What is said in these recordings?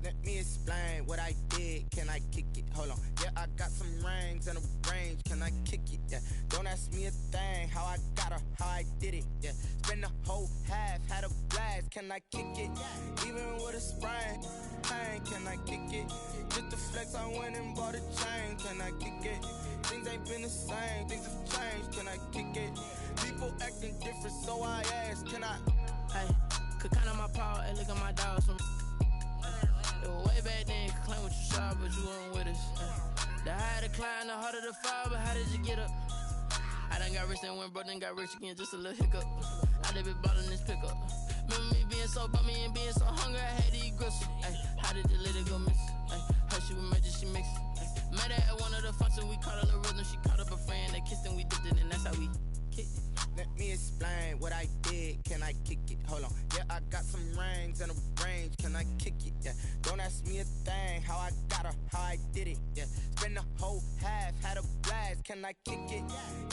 Let me explain what I did. Can I kick it? Hold on. Yeah, I got some rings and a range. Can I kick it? Yeah. Don't ask me a thing. How I got her, how I did it. Yeah. Spend the whole half, had a blast. Can I kick it? Even with a sprain, pain. Can I kick it? Just to flex, I went and bought a chain. Can I kick it? Things ain't been the same. Things have changed. Can I kick it? People acting different, so I ask. Can I? Hey, could count on my power and look at my dogs from. It was way back then, could claim what you saw, but you weren't with us. The higher the climb, the harder the fall, but how did you get up? I done got rich and went broke, then got rich again, just a little hiccup. I done been ballin' this pickup. Remember me being so bummy and being so hungry, I had to eat gristle. Ay, how did the lady go miss? Ay, her she was magic, she mixed. Met her at one of the functions, we caught her the rhythm, she caught up a friend, they kissed and we dipped it, and that's how we kicked it. Let me explain what I did. Can I kick it? Hold on. Yeah, I got some rings and a range. Can I kick it? Yeah. Don't ask me a thing. How I got her, how I did it. Yeah. Spend the whole half, had a blast. Can I kick it?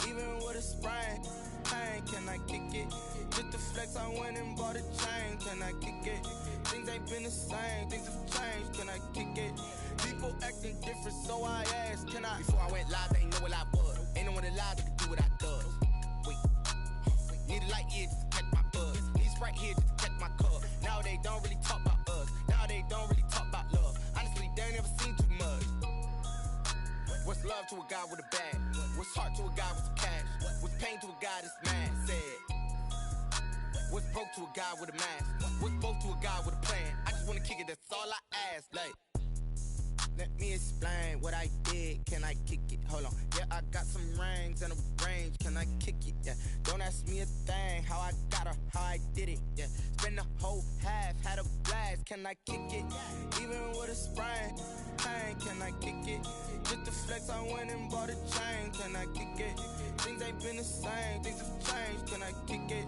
Even with a sprain, pain. Can I kick it? Just to flex, I went and bought a chain. Can I kick it? Things ain't been the same. Things have changed. Can I kick it? People acting different, so I asked. Can I? Before I went live, they ain't know what I was. Ain't no one alive that could do what I does. Wait. Need a light here just to catch my buzz. Need Sprite here just to catch my cup. Now they don't really talk about us. Now they don't really talk about love. Honestly, they ain't never seen too much. What's love to a guy with a bag? What's heart to a guy with some cash? What's pain to a guy that's mad? Said. What's broke to a guy with a mask? What's both to a guy with a plan? I just wanna kick it, that's all I ask. Like, let me explain what I did. Can I kick it? Hold on. Yeah, I got some rings and a range. Can I kick it? Yeah. Don't ask me a thing. How I got her, how I did it. Yeah. Spend the whole half, had a blast. Can I kick it? Even with a sprain, pain. Can I kick it? Just to flex, I went and bought a chain. Can I kick it? Things ain't been the same. Things have changed. Can I kick it?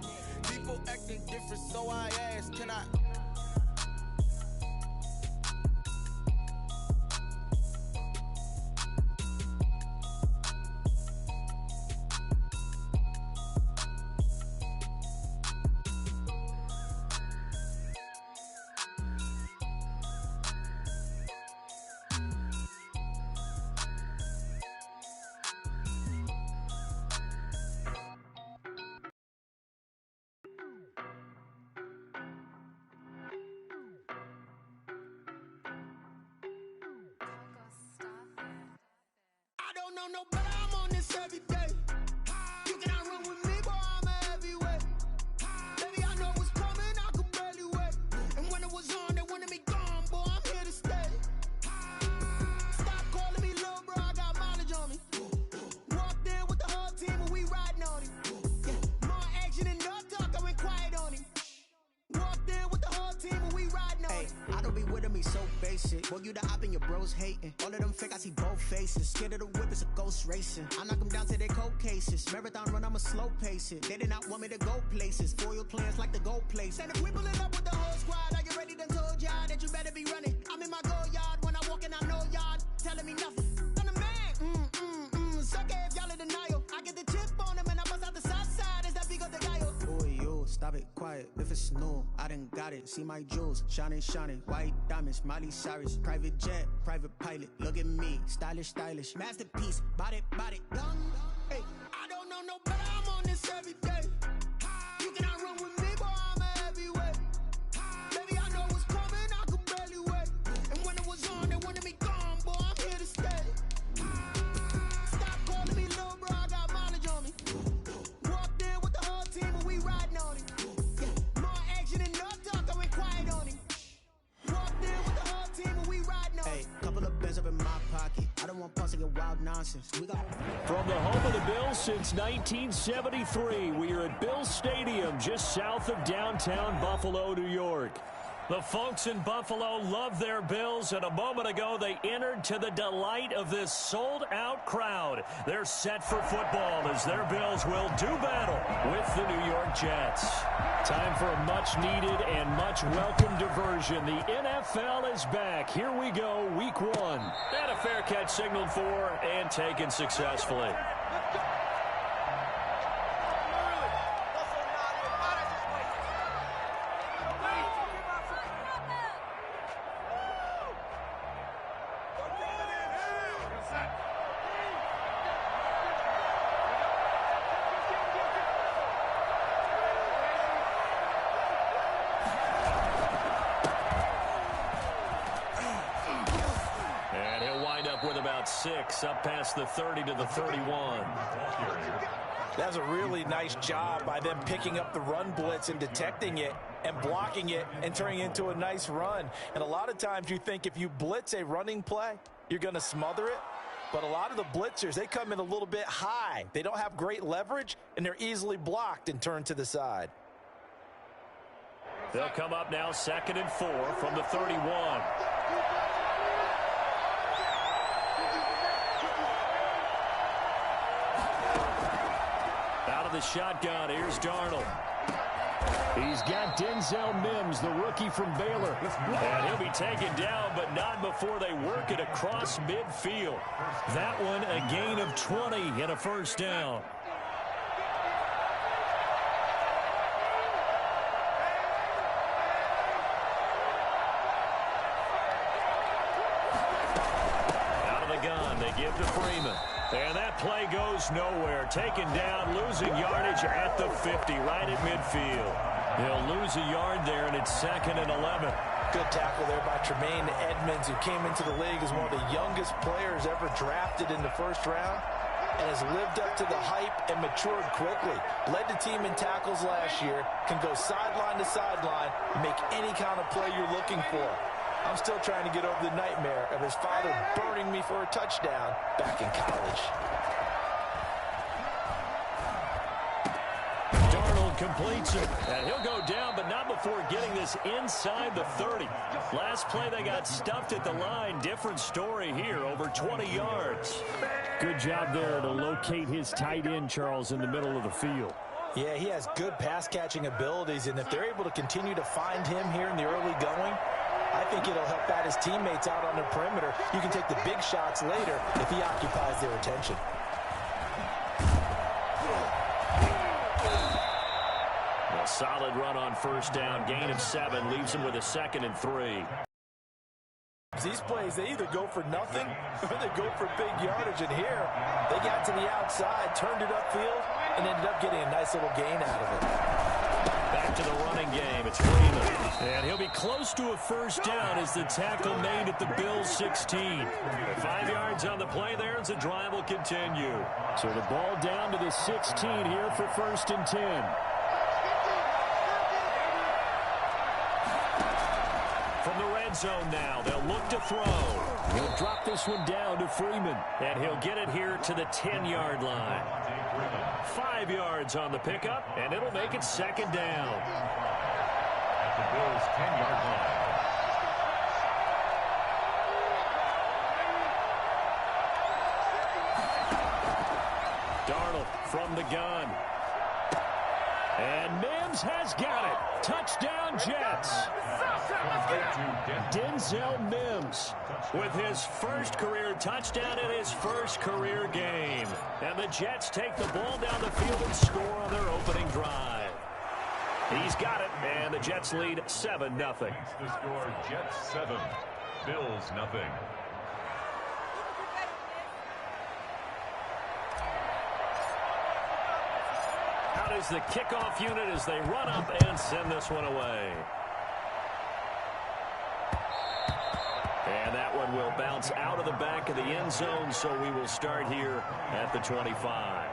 People acting different, so I ask. Can I? I don't know no better, I'm on this every day. You cannot run with me, boy, I'm a heavyweight. Baby, I know what's coming, I could barely wait. And when it was on, they wanted me gone, boy, I'm here to stay. Stop calling me little bro, I got mileage on me. Walked in with the whole team and we riding on him. Yeah. More action than no talk, I went quiet on him. Walked in with the whole team and we riding on him. I don't be with me so basic. Boy, you the op and your bros hating. All of them fake, I see both faces. Scared of the whip, it's a ghost racing. I knock them down to their cold cases. Marathon run, I'ma slow pace it. They did not want me to go places. Foil plans like the go place. And if we pulling up with the whole squad, are you ready? Done told y'all that you better be running. I'm in my go yard when I walk in, I know y'all telling me nothing. I'm the man. Suck it if y'all in denial. I get the chip on them and I bust out the south side. Is that big of the guy? Boy, yo, stop it, quiet. If it's snow, I done got it. See my jewels, shining, shining. White diamonds, Miley Cyrus. Private jet, private pilot. Look at me, stylish, stylish. Masterpiece, body, body, done. Hey, I don't know no better, I'm on this every day. You cannot run with me, boy, I'm a heavyweight. Baby, I know what's coming, I could barely wait. And when it was on, they wanted me gone, boy, I'm here to stay. Stop calling me little bro, I got mileage on me. Walked in with the whole team and we riding on him. Yeah. More action than no talk, I went quiet on him. Walked in with the whole team and we riding on him. Hey, couple of bands up in my pocket. I don't want pause to get wild nonsense. We got From the home of the Bills since 1973, we are at Bills Stadium, just south of downtown Buffalo, New York. The folks in Buffalo love their Bills, and a moment ago they entered to the delight of this sold-out crowd. They're set for football as their Bills will do battle with the New York Jets. Time for a much-needed and much-welcome diversion. The NFL is back. Here we go, Week 1. And a fair catch signaled for and taken successfully. up with about 6, up past the 30 to the 31. That's a really nice job by them picking up the run blitz and detecting it and blocking it and turning it into a nice run. And a lot of times you think if you blitz a running play, you're going to smother it. But a lot of the blitzers, they come in a little bit high. They don't have great leverage, and they're easily blocked and turned to the side. They'll come up now 2nd and 4 from the 31. Out of the shotgun, here's Darnold. He's got Denzel Mims, the rookie from Baylor. And he'll be taken down, but not before they work it across midfield. That one, a gain of 20 and a first down. Out of the gun, they give to Freeman. And that play goes nowhere. Taken down, losing yardage at the 50, right at midfield. They'll lose a yard there, and it's 2nd and 11. Good tackle there by Tremaine Edmonds, who came into the league as one of the youngest players ever drafted in the first round and has lived up to the hype and matured quickly. Led the team in tackles last year, can go sideline to sideline, and make any kind of play you're looking for. I'm still trying to get over the nightmare of his father burning me for a touchdown back in college. Darnold completes it, and he'll go down, but not before getting this inside the 30. Last play, they got stuffed at the line. Different story here, over 20 yards. Good job there to locate his tight end, Charles, in the middle of the field. Yeah, he has good pass-catching abilities, and if they're able to continue to find him here in the early going, I think it'll help out his teammates out on the perimeter. You can take the big shots later if he occupies their attention. A solid run on first down. Gain of 7 leaves him with a 2nd and 3. These plays, they either go for nothing or they go for big yardage. And here, they got to the outside, turned it upfield, and ended up getting a nice little gain out of it. Back to the running game. It's Freeman. And he'll be close to a first down as the tackle made at the Bills' 16. 5 yards on the play there as the drive will continue. So the ball down to the 16 here for 1st and 10. From the red zone now, they'll look to throw. He'll drop this one down to Freeman. And he'll get it here to the 10-yard line. 5 yards on the pickup, and it'll make it 2nd down. At the Bills' 10-yard line. Darnold from the gun. And Mims has got it. Touchdown, Jets. Denzel Mims with his first career touchdown in his first career game. And the Jets take the ball down the field and score on their opening drive. He's got it, and the Jets lead 7-0. The score, Jets 7, Bills 0. Out is the kickoff unit as they run up and send this one away. And that one will bounce out of the back of the end zone, so we will start here at the 25.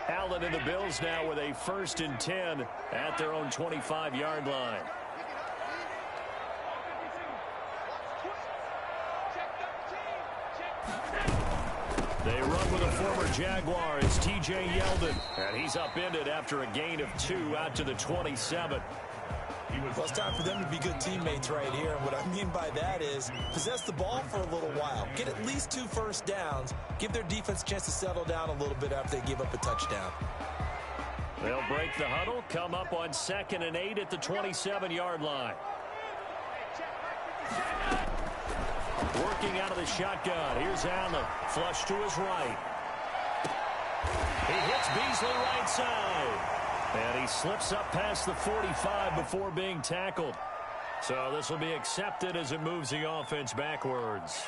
Allen and the Bills now with a 1st and 10 at their own 25-yard line. They run with a former Jaguar. It's T.J. Yeldon, and he's upended after a gain of 2 out to the 27. Well, it's time for them to be good teammates right here. And what I mean by that is possess the ball for a little while. Get at least 2 first downs. Give their defense a chance to settle down a little bit after they give up a touchdown. They'll break the huddle, come up on 2nd and 8 at the 27-yard line. Working out of the shotgun. Here's Allen. Flush to his right. He hits Beasley right side. And he slips up past the 45 before being tackled. So this will be accepted as it moves the offense backwards.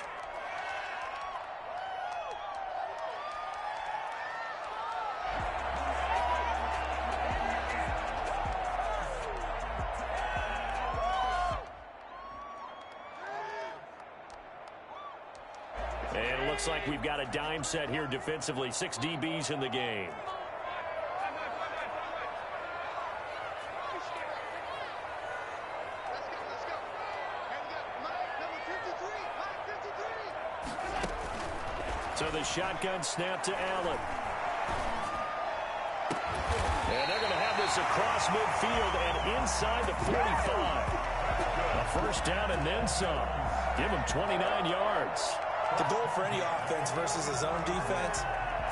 And it looks like we've got a dime set here defensively. 6 DBs in the game. So the shotgun snap to Allen. And they're going to have this across midfield and inside the 45. A first down and then some. Give him 29 yards. The goal for any offense versus his own defense,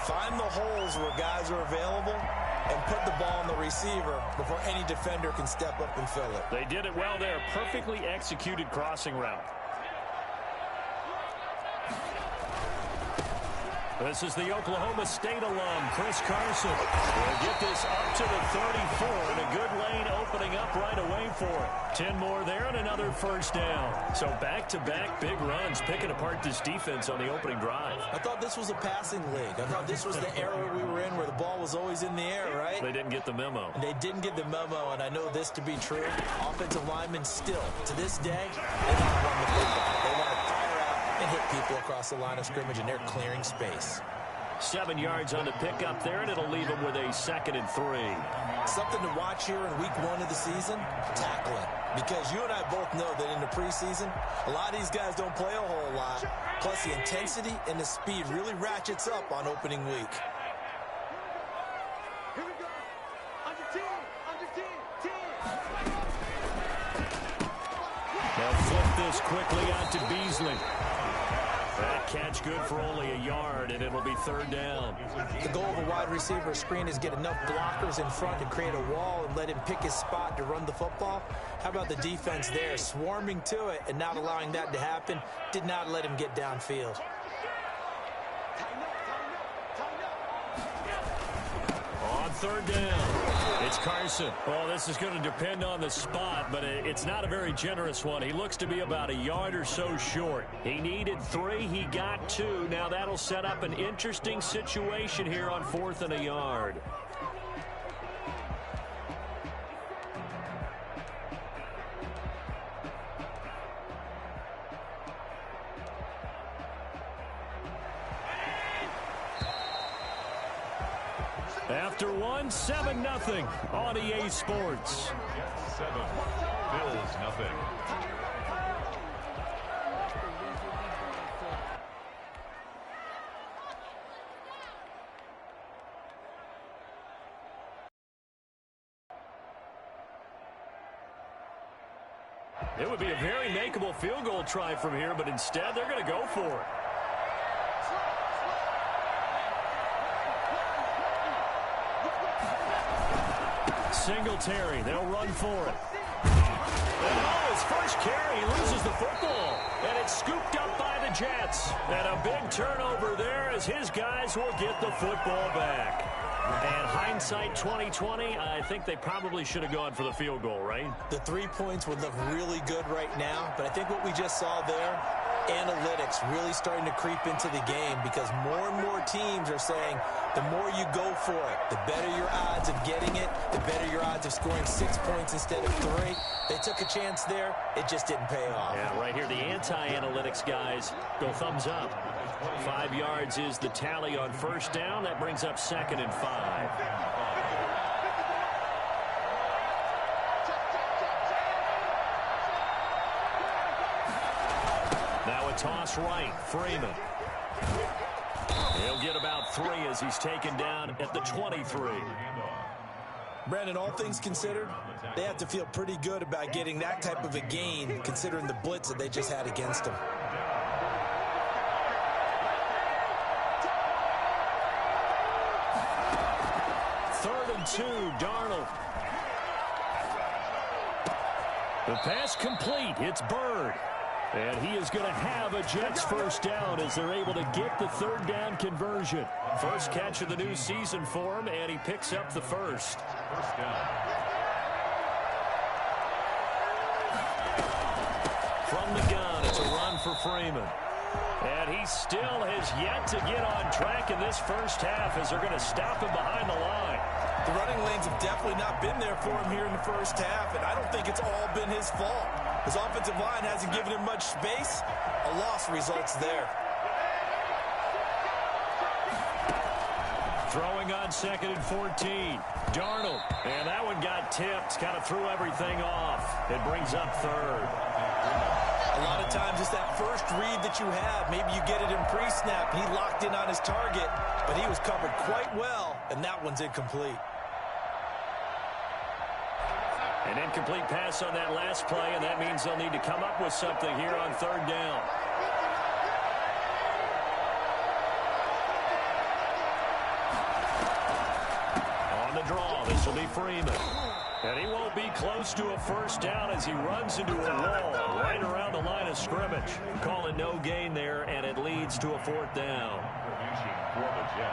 find the holes where guys are available and put the ball on the receiver before any defender can step up and fill it. They did it well there. Perfectly executed crossing route. This is the Oklahoma State alum, Chris Carson. Will get this up to the 34, and a good lane opening up right away for it. 10 more there and another first down. So back-to-back big runs, picking apart this defense on the opening drive. I thought this was a passing league. I thought this was the era we were in where the ball was always in the air, right? They didn't get the memo. They didn't get the memo, and I know this to be true. Offensive linemen still, to this day, they want to run the football. They want to fire out and hit people across the line of scrimmage, and they're clearing space. 7 yards on the pickup there, and it'll leave them with a 2nd and 3. Something to watch here in week 1 of the season, tackling. Because you and I both know that in the preseason, a lot of these guys don't play a whole lot. Plus, the intensity and the speed really ratchets up on opening week. Here we go. Under 10, under 10, 10. They'll flip this quickly out to Beasley. That catch good for only a yard, and it'll be 3rd down. The goal of a wide receiver screen is get enough blockers in front to create a wall and let him pick his spot to run the football. How about the defense there, swarming to it and not allowing that to happen? Did not let him get downfield. On 3rd down, it's Carson. Well, this is going to depend on the spot, but it's not a very generous one. He looks to be about a yard or so short. He needed 3. He got 2. Now that'll set up an interesting situation here on 4th and a yard. After 1, 7-0 on EA Sports. Jets 7, Bills nothing. It would be a very makeable field goal try from here, but instead they're going to go for it. Singletary, they'll run for it. And his first carry, he loses the football. And it's scooped up by the Jets. And a big turnover there as his guys will get the football back. And hindsight 2020, I think they probably should have gone for the field goal, right? The 3 points would look really good right now, but I think what we just saw there, analytics really starting to creep into the game because more and more teams are saying the more you go for it, the better your odds of getting it, the better your odds of scoring 6 points instead of 3. They took a chance there. It just didn't pay off. Yeah, right here, the anti-analytics guys go thumbs up. 5 yards is the tally on first down. That brings up 2nd and 5. Now a toss right, Freeman. He'll get about 3 as he's taken down at the 23. Brandon, all things considered, they have to feel pretty good about getting that type of a gain considering the blitz that they just had against them. Third and 2, Darnold. The pass complete. It's Bird. And he is going to have a Jets first down as they're able to get the 3rd down conversion. First catch of the new season for him, and he picks up the first. First down. From the gun, it's a run for Freeman. And he still has yet to get on track in this first half as they're going to stop him behind the line. The running lanes have definitely not been there for him here in the first half, and I don't think it's all been his fault. His offensive line hasn't given him much space. A loss results there. Throwing on 2nd and 14. Darnold. And that one got tipped. Kind of threw everything off. It brings up 3rd. A lot of times it's that first read that you have. Maybe you get it in pre-snap, and he locked in on his target, but he was covered quite well, and that one's incomplete. An incomplete pass on that last play, and that means they'll need to come up with something here on 3rd down. On the draw, this will be Freeman. And he won't be close to a first down as he runs into a wall right around the line of scrimmage. Calling no gain there, and it leads to a 4th down.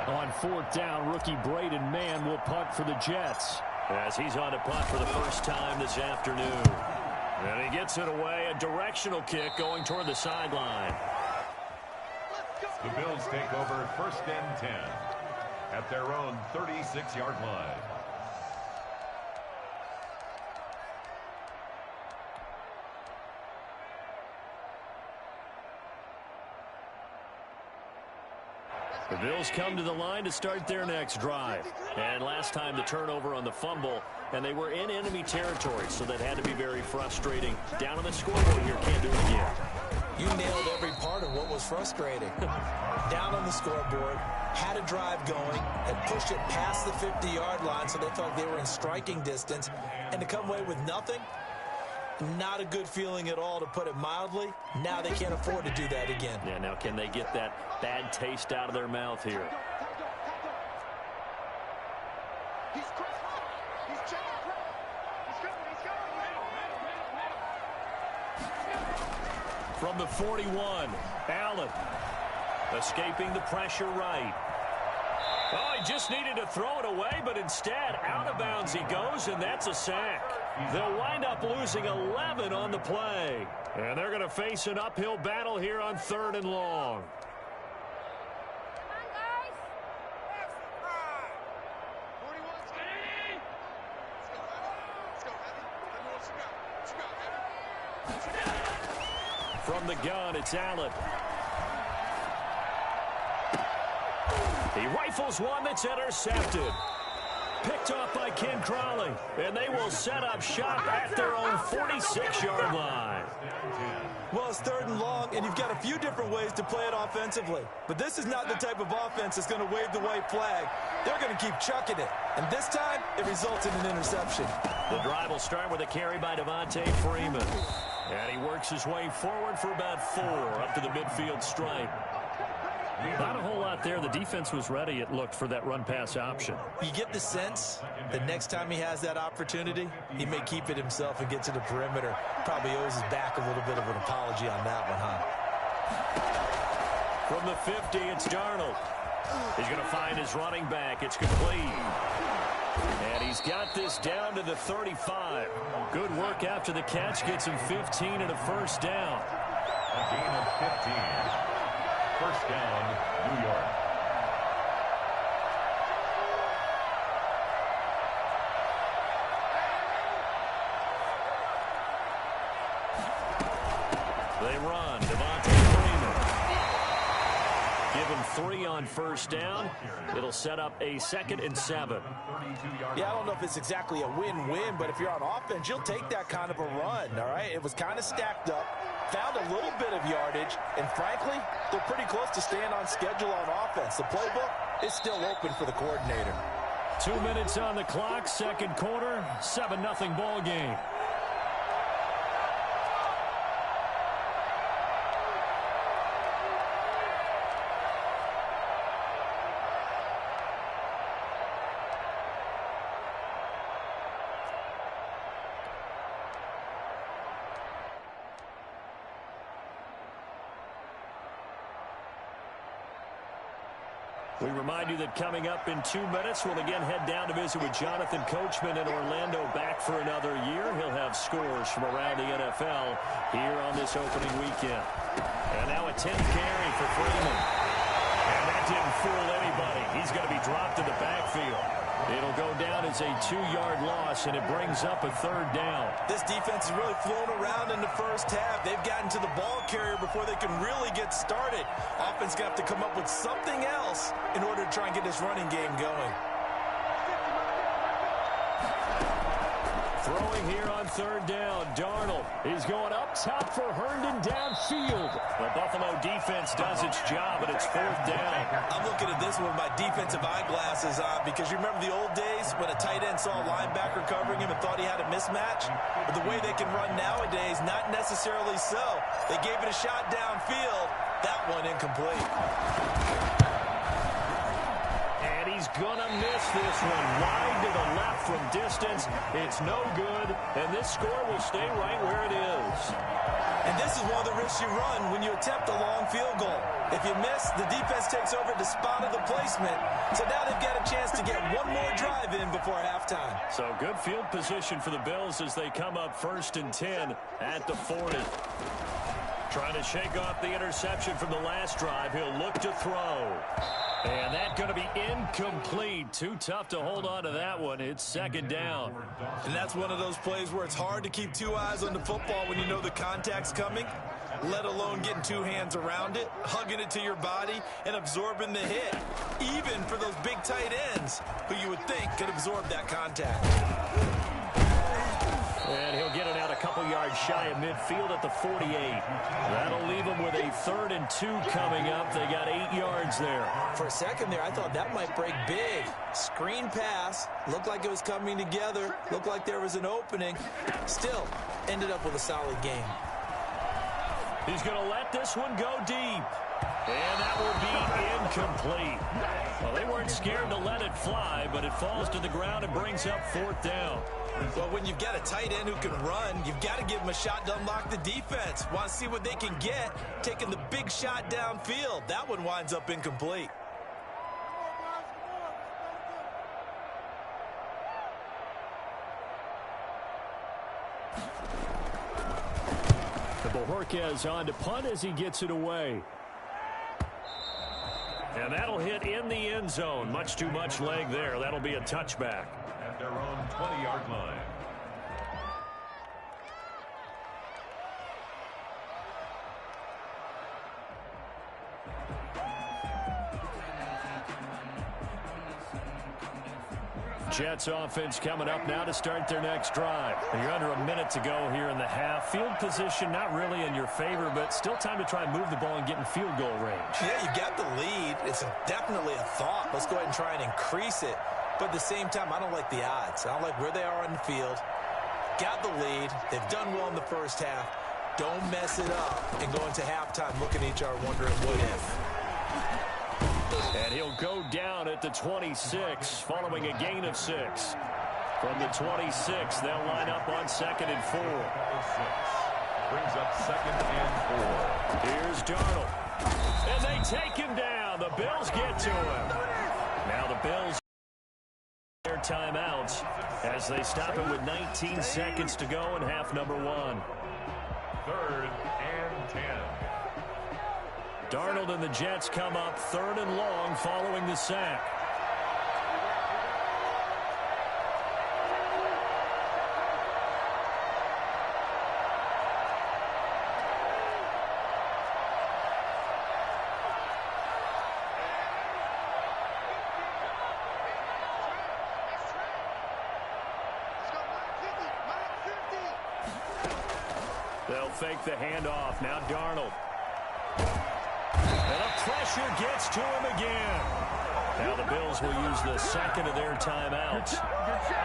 On 4th down, rookie Braden Mann will punt for the Jets, as he's on to punt for the first time this afternoon. And he gets it away, a directional kick going toward the sideline. The Bills take over 1st and 10 at their own 36-yard line. The Bills come to the line to start their next drive. And last time the turnover on the fumble, and they were in enemy territory, so that had to be very frustrating. Down on the scoreboard here, can't do it again. You nailed every part of what was frustrating. Down on the scoreboard, had a drive going, and pushed it past the 50-yard line, so they thought they were in striking distance, and to come away with nothing, not a good feeling at all, to put it mildly. Now they can't afford to do that again. Yeah, now can they get that bad taste out of their mouth here? From the 41, Allen escaping the pressure right. Oh, he just needed to throw it away, but instead, out of bounds he goes, and that's a sack. They'll wind up losing 11 on the play. And they're going to face an uphill battle here on 3rd and long. From the gun, it's Allen. He rifles one that's intercepted. Picked off by Ken Crawley. And they will set up shop at their own 46-yard line. Well, it's 3rd and long, and you've got a few different ways to play it offensively. But this is not the type of offense that's going to wave the white flag. They're going to keep chucking it. And this time, it results in an interception. The drive will start with a carry by Devontae Freeman. And he works his way forward for about 4 up to the midfield stripe. Not a whole lot there. The defense was ready, it looked, for that run-pass option. You get the sense that next time he has that opportunity, he may keep it himself and get to the perimeter. Probably owes his back a little bit of an apology on that one, huh? From the 50, it's Darnold. He's going to find his running back. It's complete. And he's got this down to the 35. Good work after the catch. Gets him 15 and a first down. A gain of 15. First down, New York. They run. Devontae Freeman. Give him 3 on first down. It'll set up a 2nd and 7. Yeah, I don't know if it's exactly a win-win, but if you're on offense, you'll take that kind of a run, all right? It was kind of stacked up, found a little bit of yardage, and frankly, they're pretty close to staying on schedule on offense. The playbook is still open for the coordinator. 2 minutes on the clock, 2nd quarter, 7-0 ball game. We remind you that coming up in 2 minutes, we'll again head down to visit with Jonathan Coachman in Orlando, back for another year. He'll have scores from around the NFL here on this opening weekend. And now a 10th carry for Freeman. And that didn't fool anybody. He's going to be dropped in the backfield. It'll go down as a 2-yard loss, and it brings up a 3rd down. This defense has really flown around in the first half. They've gotten to the ball carrier before they can really get started. Offense going to have to come up with something else in order to try and get this running game going. Throwing here on 3rd down, Darnold. He's going up top for Herndon downfield. The Buffalo defense does its job, and it's 4th down. I'm looking at this with my defensive eyeglasses on because you remember the old days when a tight end saw a linebacker covering him and thought he had a mismatch? But the way they can run nowadays, not necessarily so. They gave it a shot downfield. That one incomplete. He's going to miss this one. Wide to the left from distance. It's no good, and this score will stay right where it is. And this is one of the risks you run when you attempt a long field goal. If you miss, the defense takes over the spot of the placement. So now they've got a chance to get one more drive in before halftime. So good field position for the Bills as they come up 1st and 10 at the 40. Trying to shake off the interception from the last drive. He'll look to throw. And that's going to be incomplete. Too tough to hold on to that one. It's 2nd down. And that's one of those plays where it's hard to keep 2 eyes on the football when you know the contact's coming, let alone getting 2 hands around it, hugging it to your body, and absorbing the hit, even for those big tight ends who you would think could absorb that contact. And he'll get it out a couple yards shy of midfield at the 48. That'll leave them with a 3rd and 2 coming up. They got 8 yards there. For a second there, I thought that might break big. Screen pass. Looked like it was coming together. Looked like there was an opening. Still, ended up with a solid game. He's going to let this one go deep. And that will be incomplete. Well, they weren't scared to let it fly, but it falls to the ground and brings up 4th down. Well, when you've got a tight end who can run, you've got to give him a shot to unlock the defense. Want to see what they can get, taking the big shot downfield. That one winds up incomplete. Bojorquez on to punt as he gets it away. And that'll hit in the end zone. Much too much leg there. That'll be a touchback. At their own 20-yard line. Jets offense coming up now to start their next drive. You're under a minute to go here in the half. Field position not really in your favor, but still time to try and move the ball and get in field goal range. Yeah, you got the lead. It's definitely a thought. Let's go ahead and try and increase it. But at the same time, I don't like the odds. I don't like where they are on the field. Got the lead. They've done well in the first half. Don't mess it up and go into halftime looking at each other wondering what if. And he'll go down at the 26 following a gain of 6. From the 26, they'll line up on 2nd and 4. Brings up 2nd and 4. Here's Darnold. And they take him down. The Bills get to him. Now the Bills their timeouts as they stop it with 19 seconds to go in half number 1. 3rd and 10. Darnold and the Jets come up 3rd and long following the sack. They'll fake the handoff. Now Darnold. And the pressure gets to him again. Now the Bills will use the 2nd of their timeouts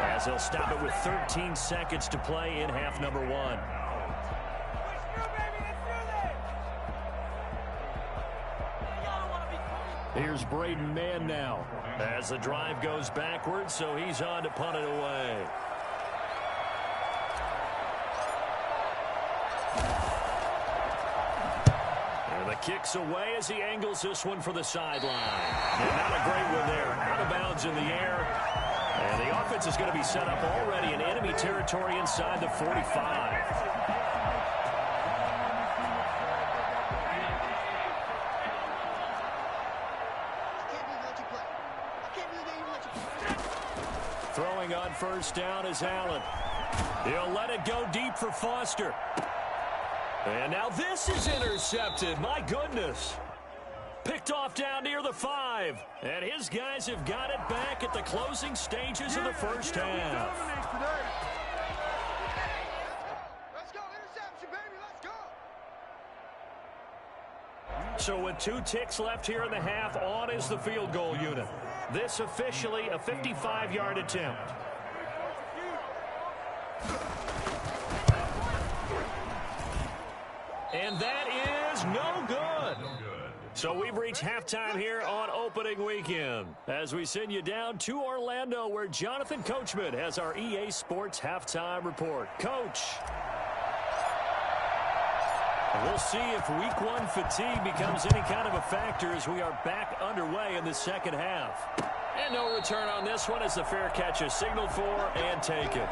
as they'll stop it with 13 seconds to play in half number 1. Here's Braden Mann now as the drive goes backwards, so he's on to punt it away. Kicks away as he angles this one for the sideline. And not a great one there. Out of bounds in the air. And the offense is going to be set up already in enemy territory inside the 45. Throwing on first down is Allen. He'll let it go deep for Foster. And now this is intercepted. My goodness. Picked off down near the 5. And his guys have got it back at the closing stages of the first half. Let's go, interception, baby, let's go. So with 2 ticks left here in the half, on is the field goal unit. This officially a 55-yard attempt. And that is no good. So we've reached halftime here on opening weekend as we send you down to Orlando where Jonathan Coachman has our EA Sports halftime report. Coach. We'll see if week 1 fatigue becomes any kind of a factor as we are back underway in the second half. And no return on this one as the fair catch is signaled for and taken.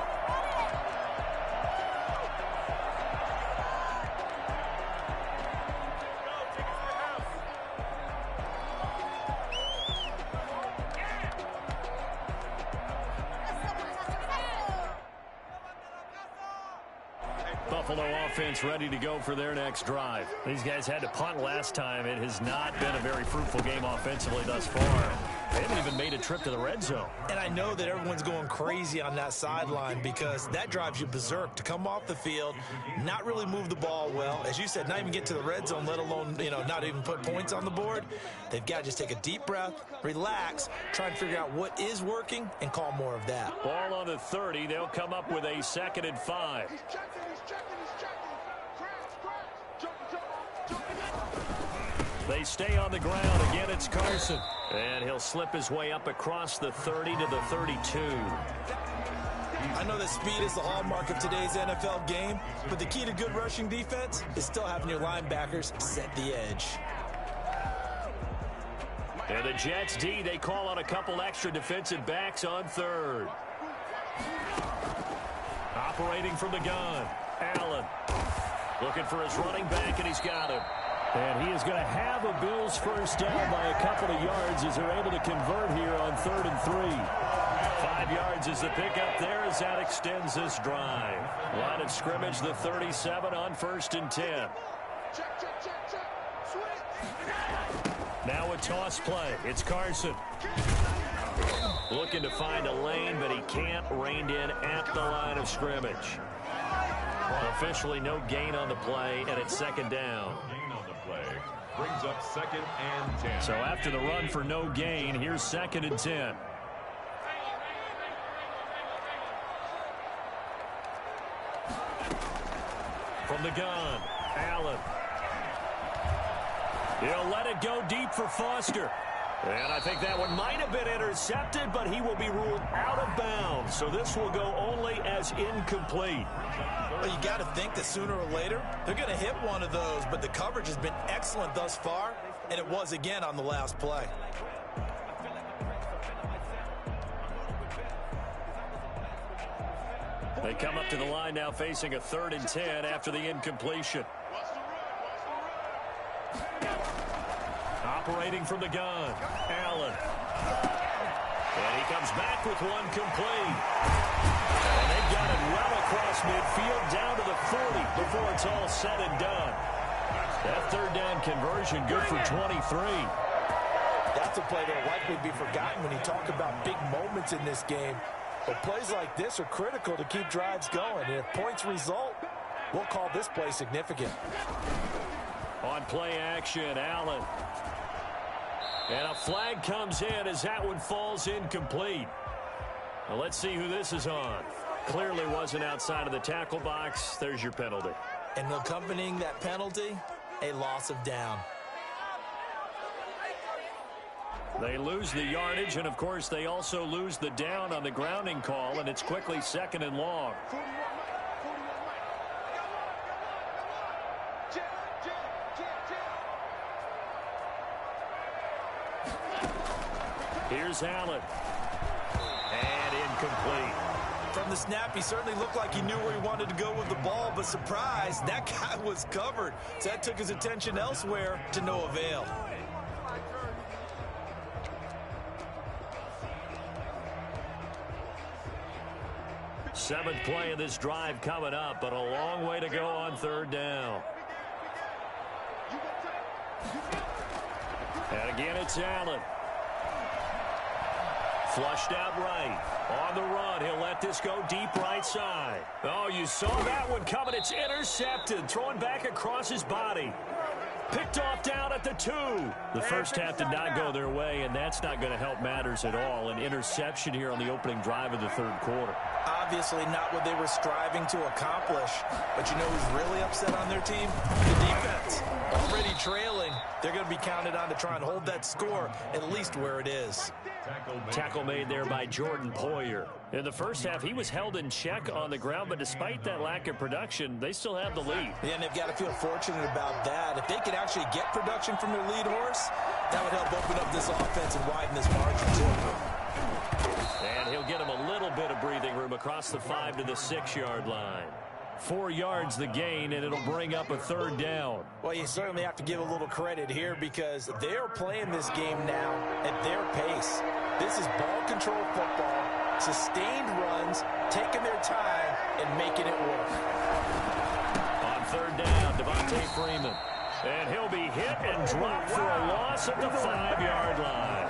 Buffalo offense ready to go for their next drive. These guys had to punt last time. It has not been a very fruitful game offensively thus far. They haven't even made a trip to the red zone. And I know that everyone's going crazy on that sideline because that drives you berserk to come off the field, not really move the ball well. As you said, not even get to the red zone, let alone, not even put points on the board. They've got to just take a deep breath, relax, try and figure out what is working, and call more of that. Ball on the 30. They'll come up with a 2nd and 5. He's checking. They stay on the ground. Again, it's Carson. And he'll slip his way up across the 30 to the 32. I know that speed is the hallmark of today's NFL game, but the key to good rushing defense is still having your linebackers set the edge. And the Jets D, they call on a couple extra defensive backs on 3rd. Operating from the gun, Allen. Looking for his running back, and he's got him. And he is going to have a Bills first down by a couple of yards as they're able to convert here on 3rd and 3. 5 yards is the pickup there as that extends this drive. Line of scrimmage, the 37 on 1st and 10. Now a toss play. It's Carson. Looking to find a lane, but he can't. Reined in at the line of scrimmage. Officially no gain on the play, and it's 2nd down. Brings up 2nd and 10. So after the run for no gain, here's 2nd and 10. From the gun, Allen. He'll let it go deep for Foster. And I think that one might have been intercepted, but he will be ruled out of bounds. So this will go only as incomplete. Well, you got to think that sooner or later, they're going to hit one of those, but the coverage has been excellent thus far, and it was again on the last play. They come up to the line now facing a 3rd and 10 after the incompletion. Operating from the gun, Allen. And he comes back with one complete. And they've got it well across midfield down to the 40 before it's all said and done. That 3rd down conversion good for 23. That's a play that will likely be forgotten when you talk about big moments in this game. But plays like this are critical to keep drives going. And if points result, we'll call this play significant. On play action, Allen. And a flag comes in as that one falls incomplete. Now let's see who this is on. Clearly wasn't outside of the tackle box. There's your penalty. And accompanying that penalty, a loss of down. They lose the yardage, and of course they also lose the down on the grounding call, and it's quickly 2nd and long. Here's Allen. And incomplete. From the snap, he certainly looked like he knew where he wanted to go with the ball, but surprise, that guy was covered. So that took his attention elsewhere to no avail. Seventh play of this drive coming up, but a long way to go on third down. And again, it's Allen. Flushed out right. On the run, he'll let this go deep right side. Oh, you saw that one coming. It's intercepted. Throwing back across his body. Picked off down at the 2. The first half did not go their way, and that's not going to help matters at all. An interception here on the opening drive of the third quarter. Obviously not what they were striving to accomplish. But you know who's really upset on their team? The defense. Already trailing. They're going to be counted on to try and hold that score at least where it is. Tackle made there by Jordan Poyer. In the first half, he was held in check on the ground, but despite that lack of production, they still have the lead. Yeah, and they've got to feel fortunate about that. If they could actually get production from their lead horse, that would help open up this offense and widen this margin too. And he'll get him a little bit of breathing room across the 5 to the 6-yard line. 4 yards the gain, and it'll bring up a third down. Well, you certainly have to give a little credit here because they're playing this game now at their pace. This is ball control football, sustained runs, taking their time, and making it work. On third down, Devontae Freeman. And he'll be hit and dropped for a loss at the 5-yard line.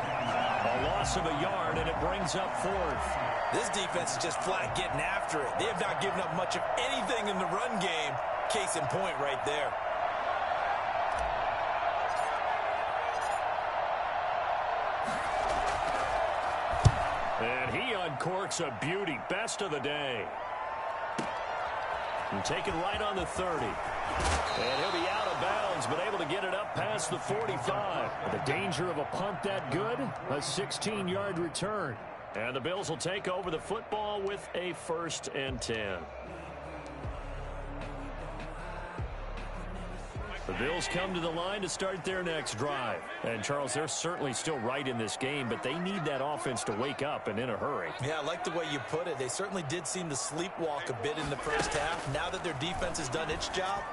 A loss of a yard, and it brings up fourth. This defense is just flat getting after it. They have not given up much of anything in the run game. Case in point right there. And he uncorks a beauty. Best of the day. And taken right on the 30. And he'll be out of bounds, but able to get it up past the 45. The danger of a punt that good, a 16-yard return. And the Bills will take over the football with a 1st and 10. The Bills come to the line to start their next drive. And, Charles, they're certainly still right in this game, but they need that offense to wake up and in a hurry. Yeah, I like the way you put it. They certainly did seem to sleepwalk a bit in the first half. Now that their defense has done its job,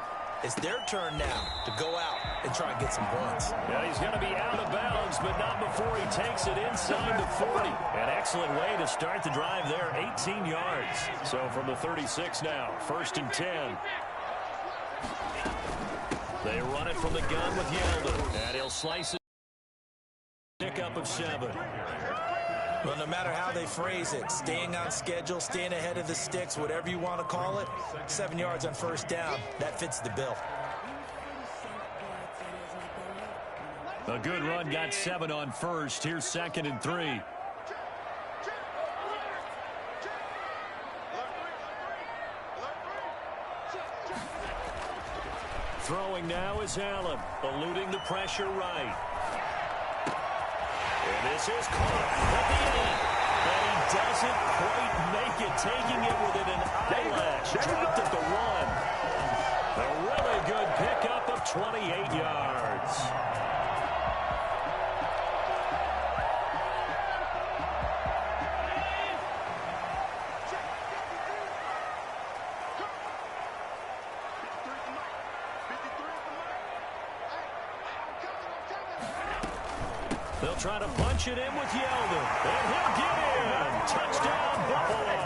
it's their turn now to go out and try and get some points. Yeah, he's going to be out of bounds, but not before he takes it inside the 40. An excellent way to start the drive there, 18 yards. So from the 36 now, 1st and 10. They run it from the gun with Yeldon, and he'll slice it. Pickup of 7. Well, no matter how they phrase it, staying on schedule, staying ahead of the sticks, whatever you want to call it, 7 yards on 1st down, that fits the bill. A good run, got 7 on 1st. Here's 2nd and 3. Throwing now is Allen, eluding the pressure right. And this is caught at the end. And he doesn't quite make it, taking it within an eyelash. Dropped at the 1. A really good pickup of 28 yards. They'll try to punch it in with Yeldon. And he'll get in. Touchdown, Buffalo.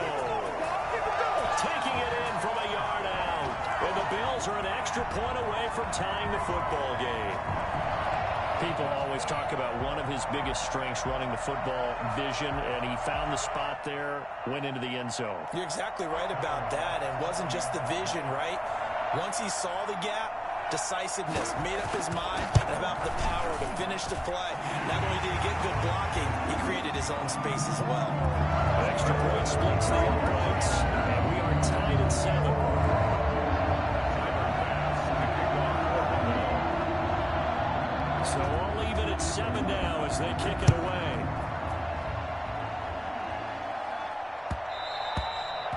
Taking it in from a yard out. And the Bills are an extra point away from tying the football game. People always talk about one of his biggest strengths running the football, vision, and he found the spot there, went into the end zone. You're exactly right about that. And it wasn't just the vision, right? Once he saw the gap, decisiveness, made up his mind, and about the power to finish the play. Not only did he get good blocking, he created his own space as well. Extra point splits the uprights, and we are tied at 7. So all even at 7 now as they kick it away.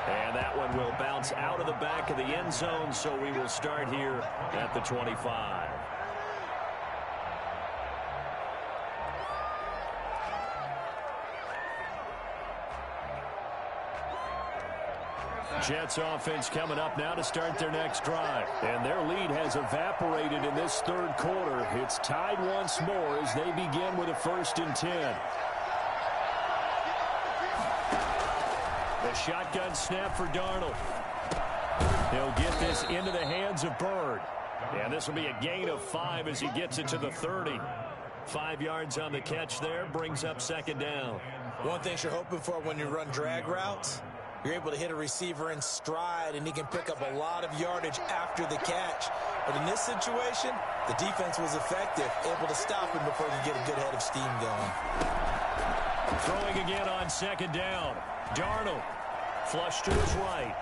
And that one will bounce out of the back of the end zone, so we will start here at the 25. Jets offense coming up now to start their next drive. And their lead has evaporated in this third quarter. It's tied once more as they begin with a 1st and 10. The shotgun snap for Darnold. He'll get this into the hands of Byrd. And this will be a gain of 5 as he gets it to the 30. 5 yards on the catch there, brings up 2nd down. One thing you're hoping for when you run drag routes, you're able to hit a receiver in stride, and he can pick up a lot of yardage after the catch. But in this situation, the defense was effective, able to stop him before he could get a good head of steam going. Throwing again on 2nd down. Darnold, flush to his right.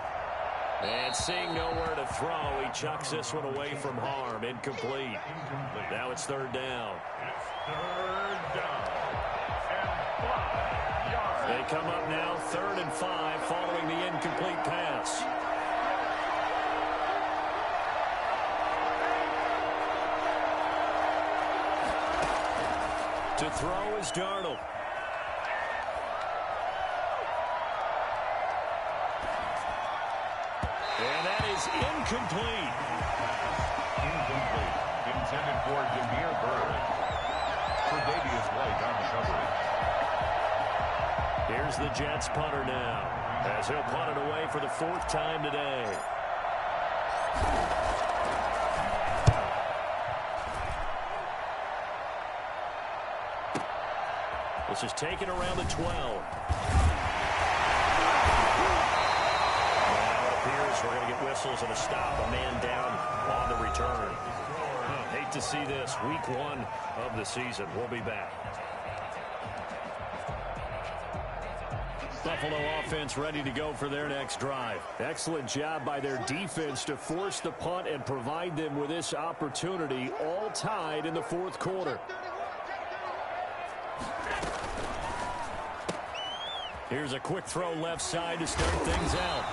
And seeing nowhere to throw, he chucks this one away from harm. Incomplete. Now it's 3rd down. It's 3rd down. And 5 yards. They come up now 3rd and 5 following the incomplete pass. To throw is Darnold. And that is incomplete. Incomplete. Intended for Damiere Byrd. Tre'Davious White on the coverage. Here's the Jets punter now, as he'll punt it away for the 4th time today. This is taken around the 12. We're going to get whistles and a stop, a man down on the return. Hate to see this. Week 1 of the season. We'll be back. Buffalo offense ready to go for their next drive. Excellent job by their defense to force the punt and provide them with this opportunity, all tied in the 4th quarter. Here's a quick throw left side to start things out.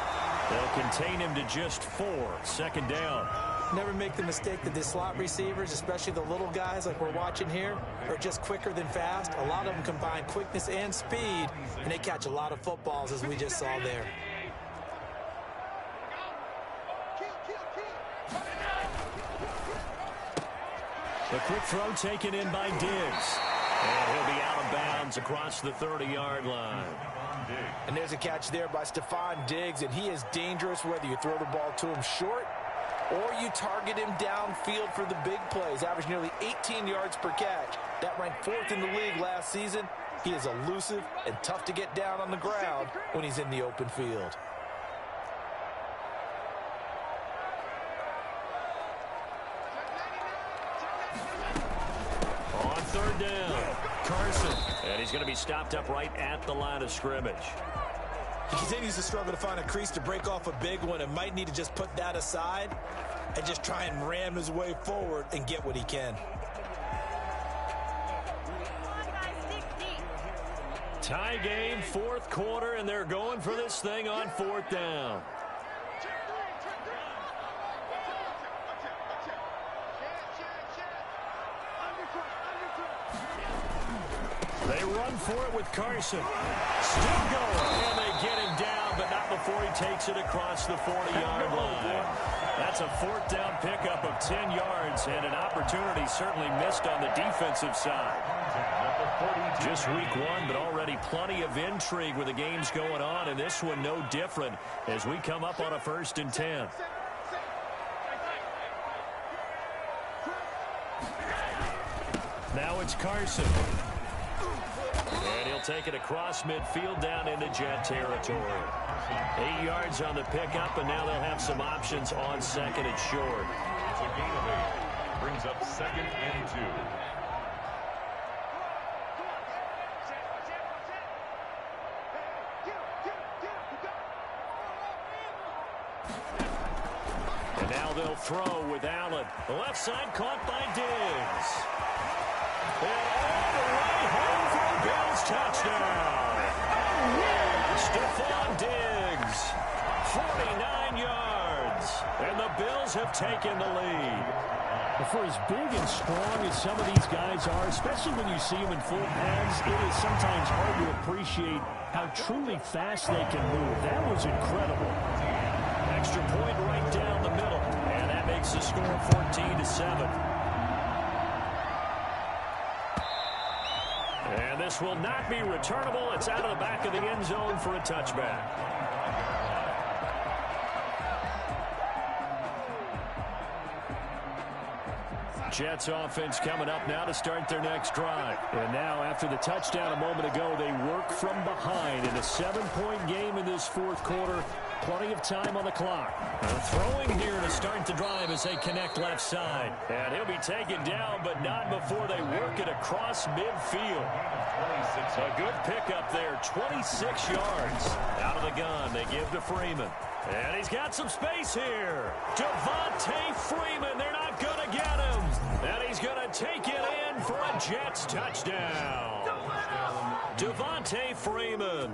They'll contain him to just 4. 2nd down. Never make the mistake that the slot receivers, especially the little guys like we're watching here, are just quicker than fast. A lot of them combine quickness and speed, and they catch a lot of footballs, as we just saw there. A quick throw taken in by Diggs. And he'll be out of bounds across the 30-yard line. And there's a catch there by Stephon Diggs, and he is dangerous whether you throw the ball to him short or you target him downfield for the big plays. Averaged nearly 18 yards per catch. That ranked 4th in the league last season. He is elusive and tough to get down on the ground when he's in the open field. On 3rd down, Carson. And he's going to be stopped up right at the line of scrimmage. He continues to struggle to find a crease to break off a big one and might need to just put that aside and just try and ram his way forward and get what he can. Tie game, 4th quarter, and they're going for this thing on 4th down. They run for it with Carson. Still going, and they get him down, but not before he takes it across the 40-yard line. That's a 4th down pickup of 10 yards, and an opportunity certainly missed on the defensive side. Just week 1, but already plenty of intrigue with the games going on, and this one no different as we come up on a 1st and 10. Now it's Carson. And he'll take it across midfield down into Jet territory. 8 yards on the pickup, and now they'll have some options on 2nd and short. It's a gain of 8. Brings up 2nd and 2. And now they'll throw with Allen. The left side caught by Diggs. And all the way home for the Bills touchdown. Stephon Diggs, 49 yards. And the Bills have taken the lead. For as big and strong as some of these guys are, especially when you see them in full pads, it is sometimes hard to appreciate how truly fast they can move. That was incredible. extra point right down the middle. And that makes the score 14-7. And this will not be returnable. It's out of the back of the end zone for a touchback. Jets offense coming up now to start their next drive. And now after the touchdown a moment ago, they work from behind in a 7-point game in this fourth quarter. Plenty of time on the clock. Throwing here to start the drive as they connect left side. And he'll be taken down, but not before they work it across midfield. A good pickup there, 26 yards. Out of the gun, they give to Freeman. And he's got some space here. Devontae Freeman, they're not going to get him. And he's going to take it in for a Jets touchdown. Devontae Freeman,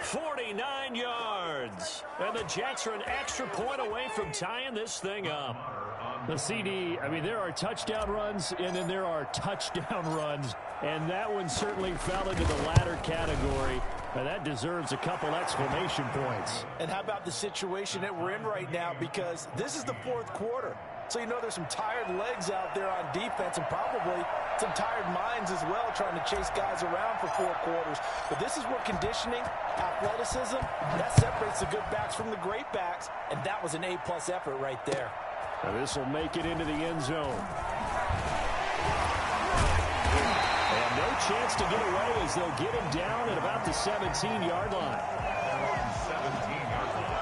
49 yards. And the Jets are an extra point away from tying this thing up. The CD, I mean, there are touchdown runs, and then there are touchdown runs. And that one certainly fell into the latter category. And that deserves a couple exclamation points. And how about the situation that we're in right now? Because this is the fourth quarter. So you know there's some tired legs out there on defense and probably some tired minds as well trying to chase guys around for 4 quarters. But this is where conditioning, athleticism, that separates the good backs from the great backs. And that was an A-plus effort right there. Now this will make it into the end zone. And no chance to get away as they'll get him down at about the 17-yard line. 17-yard line.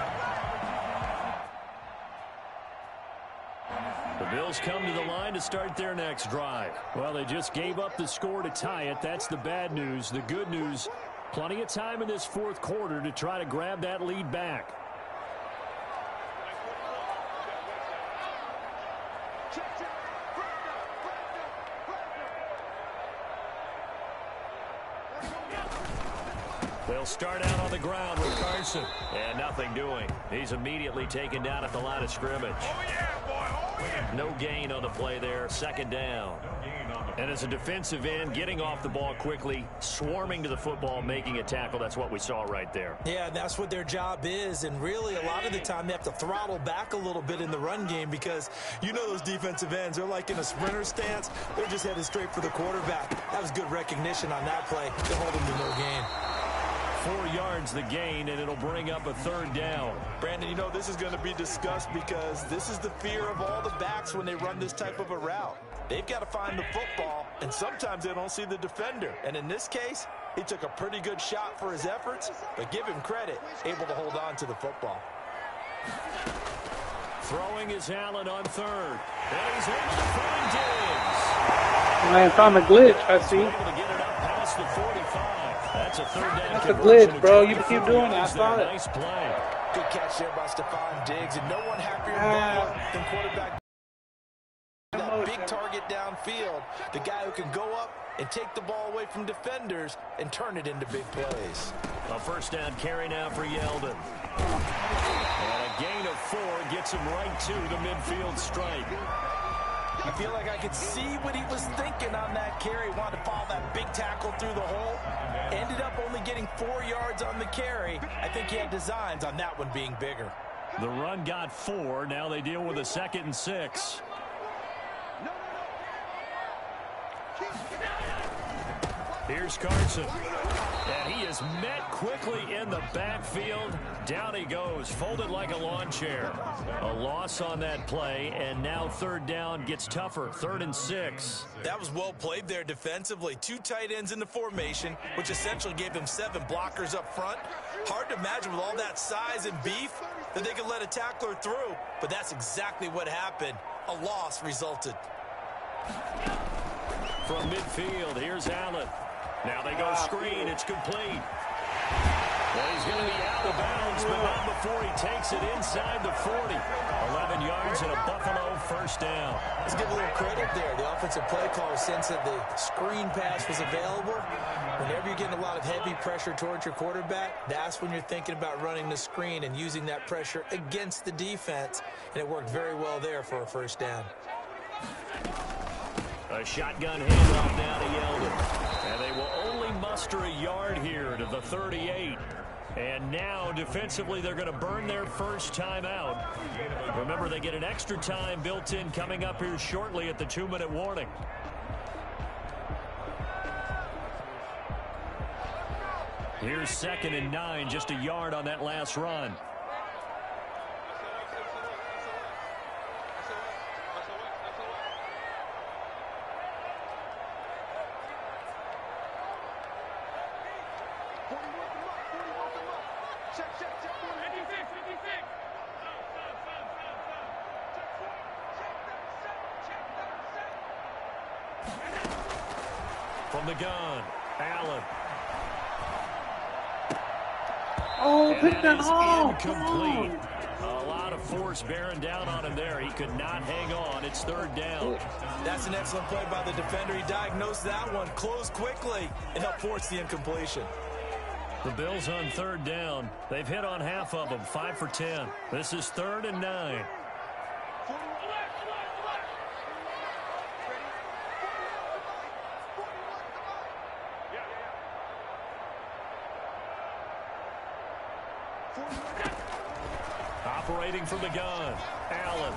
The Bills come to the line to start their next drive. Well, they just gave up the score to tie it. That's the bad news. The good news, plenty of time in this fourth quarter to try to grab that lead back. They'll start out on the ground with Carson. And nothing doing. He's immediately taken down at the line of scrimmage. Oh, yeah, boy. Oh, yeah. No gain on the play there. Second down. And as a defensive end, getting off the ball quickly, swarming to the football, making a tackle. That's what we saw right there. Yeah, that's what their job is. And really, a lot of the time, they have to throttle back a little bit in the run game because you know those defensive ends, they're like in a sprinter stance. They're just headed straight for the quarterback. That was good recognition on that play to hold him to no gain. 4 yards the gain, and it'll bring up a third down. Brandon, you know this is going to be discussed because this is the fear of all the backs when they run this type of a route. They've got to find the football, and sometimes they don't see the defender. And in this case, he took a pretty good shot for his efforts, but give him credit, able to hold on to the football. Throwing is Allen on third. And he's able to find Diggs. Man, found a glitch, I see. Able to get it up past the 45. That's a third down. That's a glitch, bro. You keep doing it. I saw it. Nice play. Good catch there by Stephon Diggs, and no one happier than quarterback. That big target downfield, the guy who can go up and take the ball away from defenders and turn it into big plays. A first down carry now for Yeldon. And a gain of 4 gets him right to the midfield strike. I feel like I could see what he was thinking on that carry. Wanted to follow that big tackle through the hole. Ended up only getting 4 yards on the carry. I think he had designs on that one being bigger. The run got 4. Now they deal with a 2nd and 6. Here's Carson. And he is met quickly in the backfield. Down he goes, folded like a lawn chair. A loss on that play, and now third down gets tougher. 3rd and 6. That was well played there defensively. 2 tight ends in the formation, which essentially gave them 7 blockers up front. Hard to imagine with all that size and beef that they could let a tackler through, but that's exactly what happened. A loss resulted. From midfield, here's Allen. Now they go screen. It's complete. Well, he's going to be out of bounds, but not before he takes it inside the 40. 11 yards and a Buffalo first down. Let's give a little credit there. The offensive play caller sensed that the screen pass was available. Whenever you're getting a lot of heavy pressure towards your quarterback, that's when you're thinking about running the screen and using that pressure against the defense. And it worked very well there for a first down. A shotgun handoff now to Yeldon. And they will only muster a yard here to the 38. And now, defensively, they're going to burn their first timeout. Remember, they get an extra time built in coming up here shortly at the 2-minute warning. Here's 2nd and 9, just a yard on that last run. From the gun, Allen. Oh, pick that off. Incomplete. A lot of force bearing down on him there. He could not hang on. It's 3rd down. That's an excellent play by the defender. He diagnosed that one, closed quickly, and helped force the incompletion. The Bills on 3rd down. They've hit on half of them, 5 for 10. This is 3rd and 9. Operating from the gun, Allen.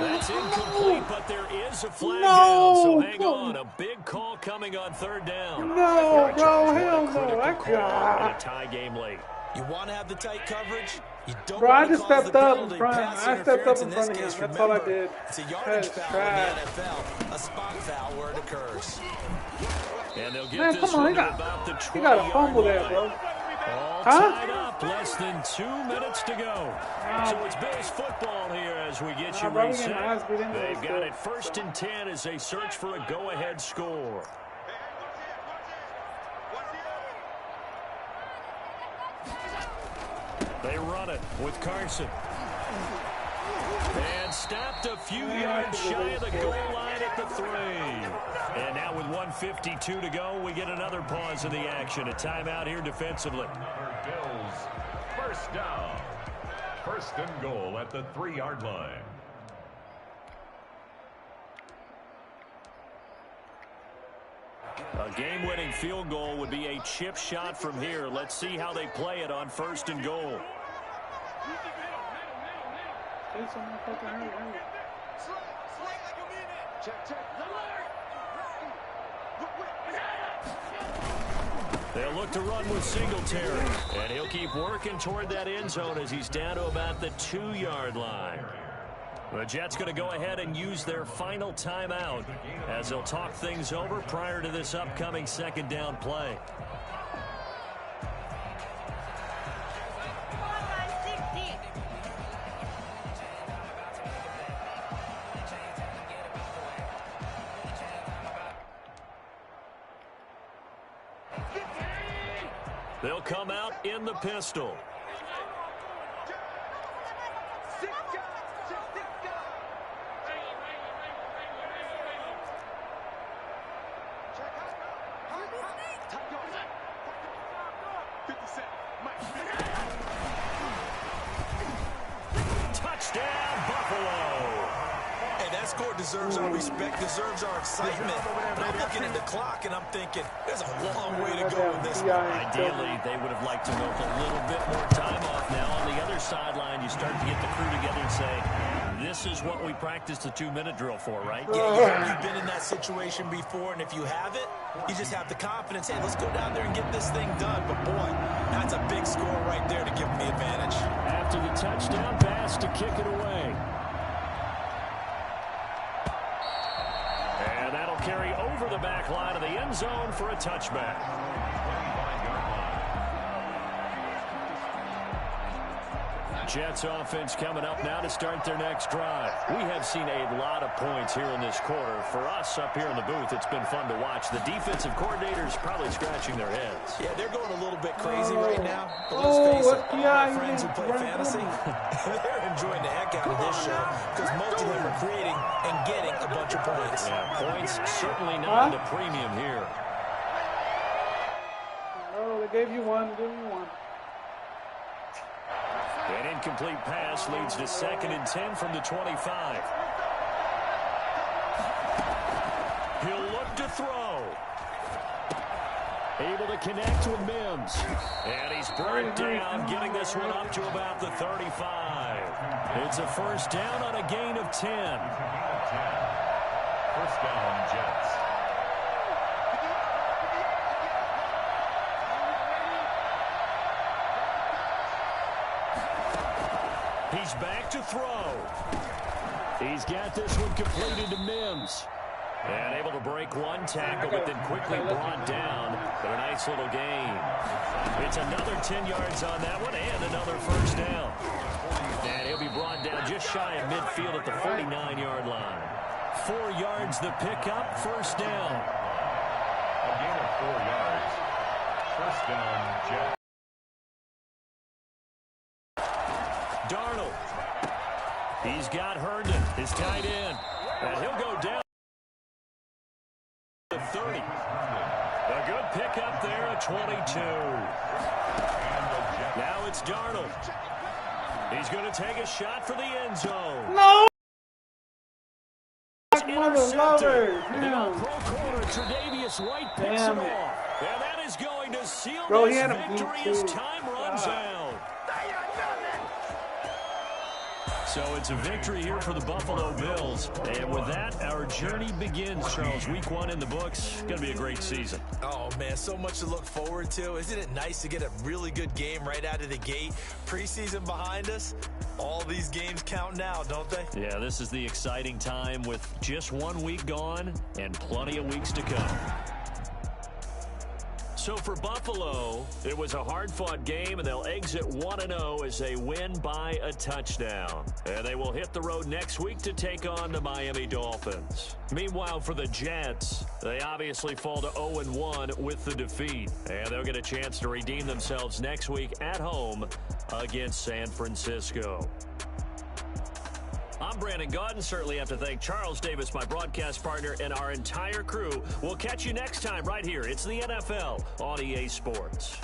That's incomplete, but there is a flag down, so hang on. A big call coming on 3rd down. No, bro, hell no. That call in a tie game late. You want to have the tight coverage? You don't Bro, I want to just cause stepped the up penalty. in front. Pass I stepped up interference in front of him. this case, That's all I remember, did. It's a yardage That's foul in trash. the NFL, a spot foul where it occurs. And they'll get Man, this come on, one he to got, about the he got a 20-yard fumble there, line. bro. All Huh? tied up, less than 2 minutes to go. So it's Bills football here as we get you bro, we reset. getting eyes beat into They've this got stuff. it 1st and 10 as they search for a go-ahead score. They run it with Carson. And stopped a few yards shy of the goal line at the 3. And now with 1:52 to go, we get another pause in the action. A timeout here defensively. Bills, 1st down. 1st and goal at the 3-yard line. A game-winning field goal would be a chip shot from here. Let's see how they play it on 1st and goal. They'll look to run with Singletary, and he'll keep working toward that end zone as he's down to about the 2-yard line. The Jets going to go ahead and use their final timeout as they'll talk things over prior to this upcoming 2nd down play. They'll come out in the pistol. Touchdown, Buffalo. Hey, that score deserves our respect, deserves our excitement. But I'm looking at the clock, and I'm thinking, there's a long way to go in this one. Ideally, they would have liked to milk a little bit more time off. Now, on the other sideline, you start to get the crew together and say, this is what we practiced the 2-minute drill for, right? Yeah, you've been in that situation before, and if you have it, you just have the confidence, hey, let's go down there and get this thing done. But, boy, that's a big score right there to give them the advantage. After the touchdown pass to kick it away. And that'll carry over the back line of the end zone for a touchback. Jets offense coming up now to start their next drive. We have seen a lot of points here in this quarter. For us up here in the booth, it's been fun to watch. The defensive coordinators probably scratching their heads. Yeah, they're going a little bit crazy right now. But let's face it, all my friends who play fantasy, they're enjoying the heck out of this show because most of them are creating and getting a bunch of points. Yeah, points certainly not the premium here. Oh, they gave you one. Give you one. An incomplete pass leads to 2nd and 10 from the 25. He'll look to throw. Able to connect with Mims. And he's brought down, getting this one up to about the 35. It's a first down on a gain of 10. First down, Jets. He's back to throw. He's got this one completed to Mims. And able to break one tackle, but then quickly brought down. But a nice little gain. It's another 10 yards on that one and another first down. And he'll be brought down just shy of midfield at the 49-yard line. 4 yards the pickup, first down. A gain of 4 yards. First down, Jets. Darnold. He's got Herndon, his tight end. And he'll go down to 30. A good pickup there at 22. Now it's Darnold. He's going to take a shot for the end zone. No! Intercepted. The pro corner, Tre'Davious White picks it off. And that is going to seal this victory as time runs out. So it's a victory here for the Buffalo Bills. And with that, our journey begins, Charles. Week 1 in the books. Going to be a great season. Oh, man, so much to look forward to. Isn't it nice to get a really good game right out of the gate? Preseason behind us. All these games count now, don't they? Yeah, this is the exciting time with just 1 week gone and plenty of weeks to come. So for Buffalo, it was a hard-fought game, and they'll exit 1-0 as they win by a touchdown. And they will hit the road next week to take on the Miami Dolphins. Meanwhile, for the Jets, they obviously fall to 0-1 with the defeat. And they'll get a chance to redeem themselves next week at home against San Francisco. I'm Brandon Gaudin. Certainly have to thank Charles Davis, my broadcast partner, and our entire crew. We'll catch you next time right here. It's the NFL on EA Sports.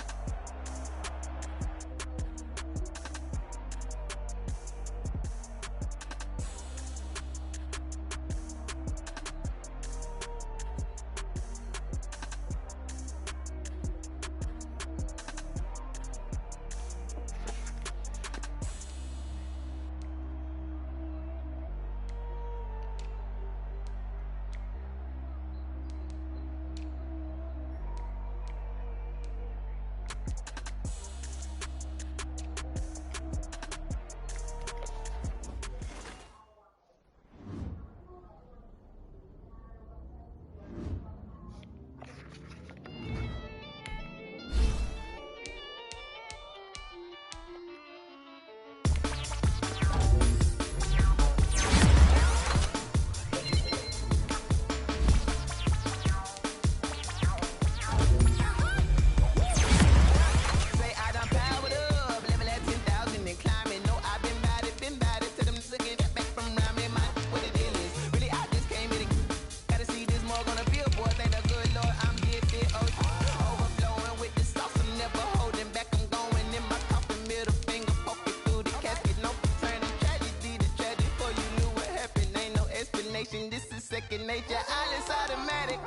This is second nature. All is automatic.